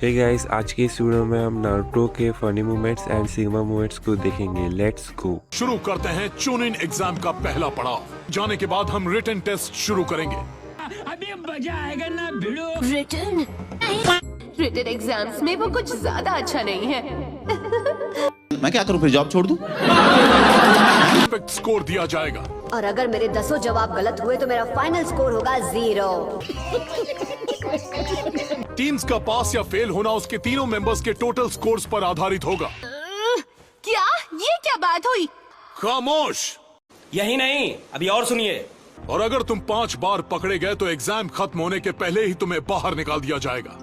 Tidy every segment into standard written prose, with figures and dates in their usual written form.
Hey guys, आज के इस वीडियो में हम नारुतो के funny moments and sigma moments को देखेंगे। Let's go. शुरू करते हैं चून इन एग्जाम का पहला पड़ाव। जाने के बाद हम रिटन टेस्ट शुरू करेंगे। अभी मजा आएगा ना भिड़ो। रिटन एग्जाम्स में वो कुछ ज्यादा अच्छा नहीं है। मैं क्या करूं, फिर जॉब छोड़ दूं? परफेक्ट स्कोर दिया जाएगा और अगर मेरे 10 जवाब गलत हुए तो मेरा फाइनल स्कोर होगा 0। टीम्स का पास या फेल होना उसके तीनों मेंबर्स के टोटल स्कोर्स पर आधारित होगा। क्या ये क्या बात हुई? खामोश। यही नहीं, अभी और सुनिए। और अगर तुम 5 बार पकड़े गए तो एग्जाम खत्म होने के पहले ही तुम्हें बाहर निकाल दिया जाएगा।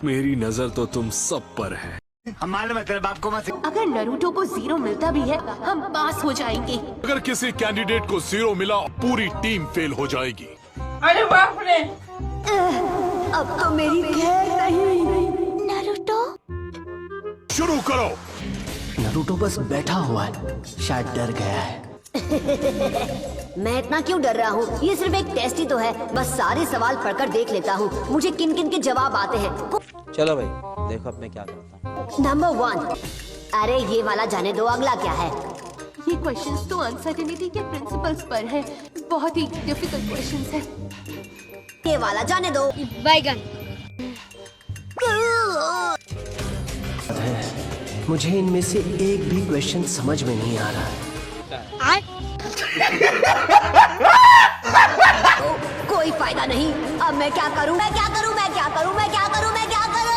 मेरी नजर तो तुम सब पर है। हमारे मतलब आपको मत। अगर नरूटो को 0 मिलता भी है हम पास हो जाएंगे। अगर किसी कैंडिडेट को 0 मिला पूरी टीम फेल हो जाएगी। अरे बाप रे। अब तो मेरी खैर नहीं। नरूटो शुरू करो। नरूटो बस बैठा हुआ है, शायद डर गया है। मैं इतना क्यों डर रहा हूँ? ये सिर्फ एक टेस्ट ही तो है। बस सारे सवाल पढ़कर देख लेता हूँ मुझे किन किन के जवाब आते हैं। चलो भाई, देखो अब मैं क्या करता हूँ। नंबर 1। अरे ये वाला जाने दो, अगला क्या है? ये क्वेश्चंस तो अनसर्टेनिटी के प्रिंसिपल्स पर है। बहुत ही डिफिकल्ट क्वेश्चंस है। ये वाला जाने दो। बैगन। मुझे इनमें से एक भी क्वेश्चन समझ में नहीं आ रहा है। कोई फायदा नहीं। अब मैं क्या करूं? मैं क्या करूं? मैं क्या करूं? मैं क्या करूं? मैं क्या करूं?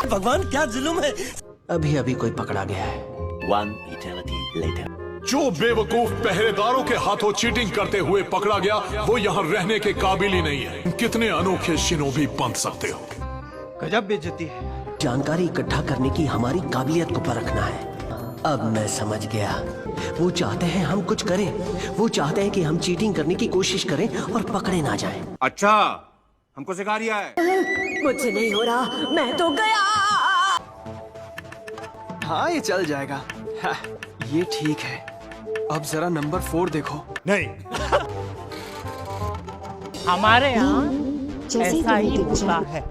भगवान क्या जुल्म है। अभी अभी कोई पकड़ा गया है। One eternity later. जो बेवकूफ पहरेदारों के हाथों चीटिंग करते हुए पकड़ा गया वो यहाँ रहने के काबिल ही नहीं है। कितने अनोखे शिनोबी बन सकते हो। गजब बेइज्जती है। जानकारी इकट्ठा करने की हमारी काबिलियत को परखना है। अब मैं समझ गया। वो चाहते हैं हम कुछ करें। वो चाहते हैं कि हम चीटिंग करने की कोशिश करें और पकड़े ना जाएं। अच्छा, हमको सिखा रिया है। मुझसे नहीं हो रहा, मैं तो गया। हाँ ये चल जाएगा। हाँ, ये ठीक है। अब जरा नंबर 4 देखो। नहीं, हमारे यहाँ ऐसा ही होता है।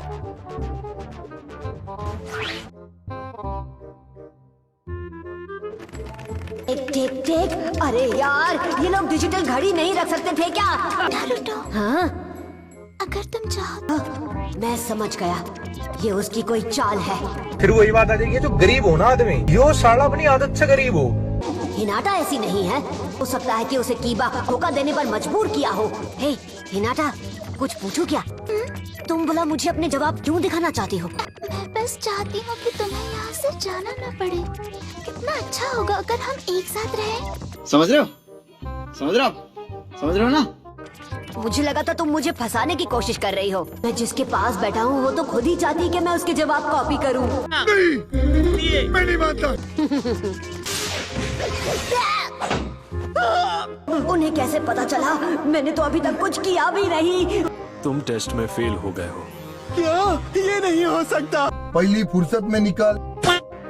टिक टिक। अरे यार, ये लोग डिजिटल घड़ी नहीं रख सकते थे क्या? नरूटो हाँ, अगर तुम चाहो मैं समझ गया। ये उसकी कोई चाल है। फिर वही बात आ जाएगी, जो गरीब हो ना आदमी, यो साला अपनी आदत से गरीब हो। हिनाटा ऐसी नहीं है। हो सकता है कि उसे कीबा धोखा देने पर मजबूर किया हो। हे हिनाटा, कुछ पूछूं क्या? तुम बोला मुझे अपने जवाब क्यों दिखाना चाहती हो? मैं बस चाहती हूँ कि तुम्हें यहाँ से जाना न पड़े। कितना अच्छा होगा अगर हम एक साथ रहें। समझ रहे हो? समझ रहे हो? समझ रहे हो ना? मुझे लगा था तुम मुझे फंसाने की कोशिश कर रही हो। मैं जिसके पास बैठा हूँ वो तो खुद ही चाहती कि मैं उसके जवाब कॉपी करूँ। नहीं, मैं नहीं मानता। उन्हें कैसे पता चला? मैंने तो अभी तक कुछ किया भी नहीं। तुम टेस्ट में फेल हो गए हो। क्या? ये नहीं हो सकता। पहली फुर्सत में निकाल।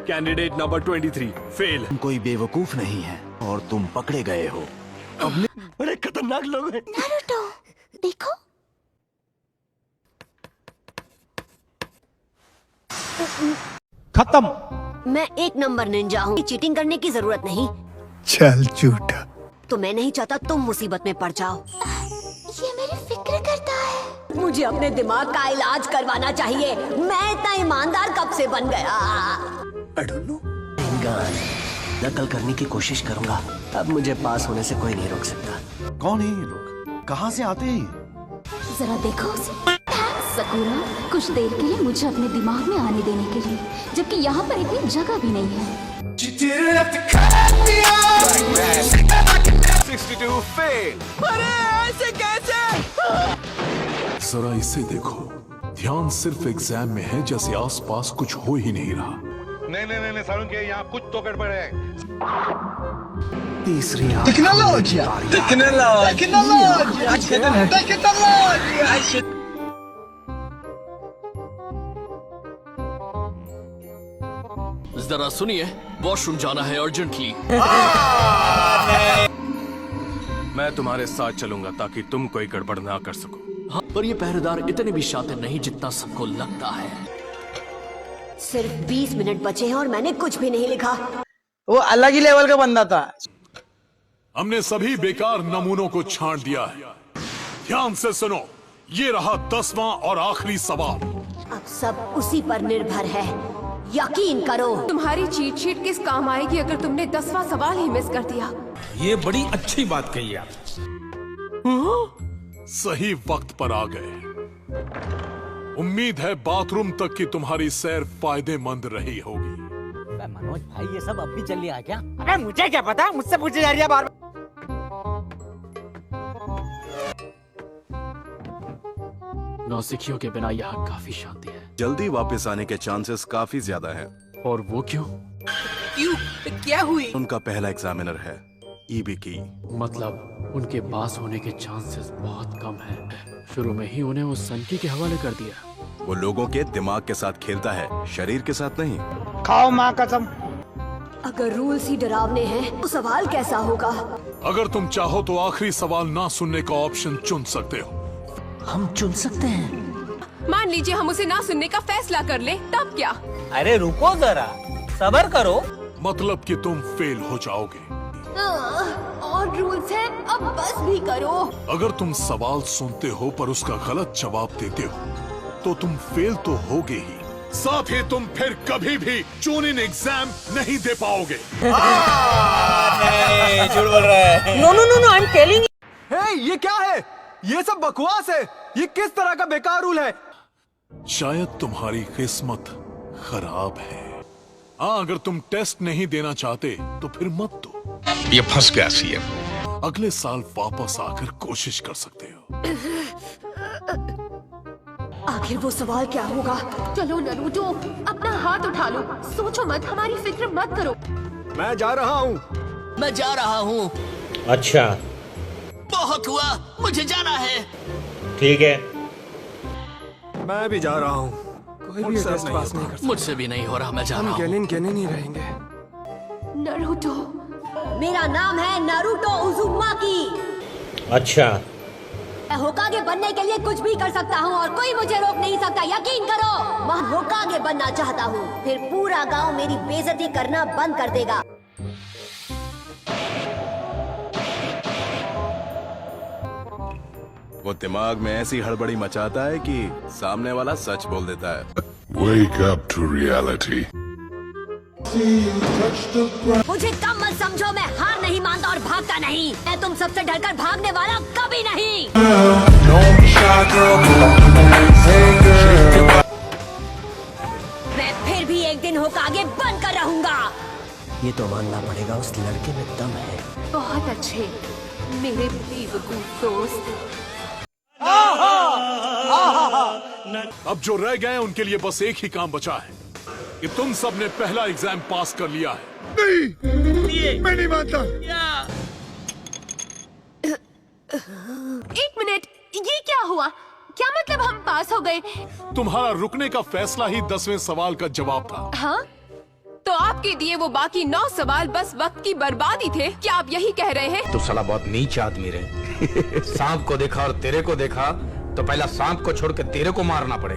Candidate number 23 fail. कोई बेवकूफ नहीं है और तुम पकड़े गए हो। बड़े खतरनाक लोग हैं। नरूटो देखो। खत्म। मैं 1 नंबर निंजा हूँ। चीटिंग करने की जरूरत नहीं। चल झूठा। तो मैं नहीं चाहता तुम मुसीबत में पड़ जाओ। ये मेरी फिक्र करता है। मुझे अपने दिमाग का इलाज करवाना चाहिए। मैं इतना ईमानदार कब से बन गया? नकल करने की कोशिश करूंगा। अब मुझे पास होने से कोई नहीं रोक सकता। कौन है ये लोग? कहाँ से आते हैं? जरा देखो उसे। सकुरा, कुछ देर के लिए मुझे अपने दिमाग में आने देने के लिए, जबकि यहाँ पर इतनी जगह भी नहीं है। 62 फेल। अरे ऐसे कैसे? जरा इसे देखो, ध्यान सिर्फ एग्जाम में है, जैसे आसपास कुछ हो ही नहीं रहा। नहीं सारुण के यहाँ कुछ तो गड़बड़ है। तीसरी जरा सुनिए, वॉशरूम जाना है अर्जेंटली। मैं तुम्हारे साथ चलूंगा ताकि तुम कोई गड़बड़ ना कर सको। हाँ, पर ये पहरेदार इतने भी शातिर नहीं जितना सबको लगता है। सिर्फ 20 मिनट बचे हैं और मैंने कुछ भी नहीं लिखा। वो अलग ही लेवल का बंदा था। हमने सभी बेकार नमूनों को छांट दिया है। ध्यान से सुनो, ये रहा 10वां और आखिरी सवाल। अब सब उसी पर निर्भर है, यकीन करो। तुम्हारी चीट शीट किस काम आएगी अगर तुमने 10वां सवाल ही मिस कर दिया? ये बड़ी अच्छी बात कही आप। सही वक्त पर आ गए। उम्मीद है बाथरूम तक की तुम्हारी सैर फायदेमंद रही होगी। मनोज भाई ये सब अब भी चल रहा है क्या? अरे मुझे क्या पता, मुझसे पूछे जा रही है बार। नौसिखियों के बिना यहाँ काफी शांति है। जल्दी वापस आने के चांसेस काफी ज्यादा है। और वो क्यों? क्या हुई? उनका पहला एग्जामिनर है, ईबी की। मतलब उनके पास होने के चांसेस बहुत कम हैं। शुरू में ही उन्हें उस सनकी के हवाले कर दिया। वो लोगों के दिमाग के साथ खेलता है, शरीर के साथ नहीं। खाओ माँ कसम। अगर रूल्स ही डरावने हैं तो सवाल कैसा होगा? अगर तुम चाहो तो आखिरी सवाल ना सुनने का ऑप्शन चुन सकते हो। हम चुन सकते हैं। मान लीजिए हम उसे ना सुनने का फैसला कर ले, तब क्या? अरे रुको जरा, सब्र करो। मतलब कि तुम फेल हो जाओगे। और रूल्स है, अब बस भी करो। अगर तुम सवाल सुनते हो पर उसका गलत जवाब देते हो तो तुम फेल तो होगे ही, साथ ही तुम फिर कभी भी ट्यूनिंग एग्जाम नहीं दे पाओगे। नहीं, झूठ बोल रहा है। No no no no, I am telling. Hey, ये क्या है? ये सब बकवास है। ये किस तरह का बेकार रूल है? शायद तुम्हारी किस्मत खराब है। हाँ, अगर तुम टेस्ट नहीं देना चाहते तो फिर मत दो। ये फंस गया सीएम। अगले साल वापस आकर कोशिश कर सकते हो। आखिर वो सवाल क्या होगा? चलो नरूटो, अपना हाथ उठा लो। सोचो मत, हमारी फिक्र मत करो। मैं जा रहा हूँ। मैं जा रहा हूँ। अच्छा बहुत हुआ, मुझे जाना है। ठीक है। मैं भी जा रहा हूँ। कोई भी टेस्ट पास नहीं कर सकता। मुझसे भी नहीं हो रहा, मैं जा रहा हम हूँ। गेनिन ही रहेंगे। नरूटो, मेरा नाम है नारुतो उज़ुमाकी। अच्छा मैं होकागे बनने के लिए कुछ भी कर सकता हूँ और कोई मुझे रोक नहीं सकता, यकीन करो। मैं होकागे बनना चाहता हूँ, फिर पूरा गांव मेरी बेइज्जती करना बंद कर देगा। वो दिमाग में ऐसी हड़बड़ी मचाता है कि सामने वाला सच बोल देता है। Wake up to reality. मुझे कम मत समझो, मैं हार नहीं मानता और भागता नहीं। मैं तुम सबसे डरकर भागने वाला कभी नहीं। मैं फिर भी एक दिन होकागे बनकर रहूंगा। ये तो मानना पड़ेगा, उस लड़के में दम है। बहुत अच्छे मेरे बेवकूफ दोस्त। अब जो रह गए उनके लिए बस एक ही काम बचा है कि तुम सब ने पहला एग्जाम पास कर लिया है। नहीं, मैं नहीं मानता। एक मिनट, ये क्या हुआ? क्या मतलब हम पास हो गए? तुम्हारा रुकने का फैसला ही 10वें सवाल का जवाब था। हाँ? तो आपके दिए वो बाकी 9 सवाल बस वक्त की बर्बादी थे, क्या आप यही कह रहे हैं? तू साला बहुत नीच आदमी रे। सांप को देखा और तेरे को देखा तो पहला सांप को छोड़ के तेरे को मारना पड़ेगा।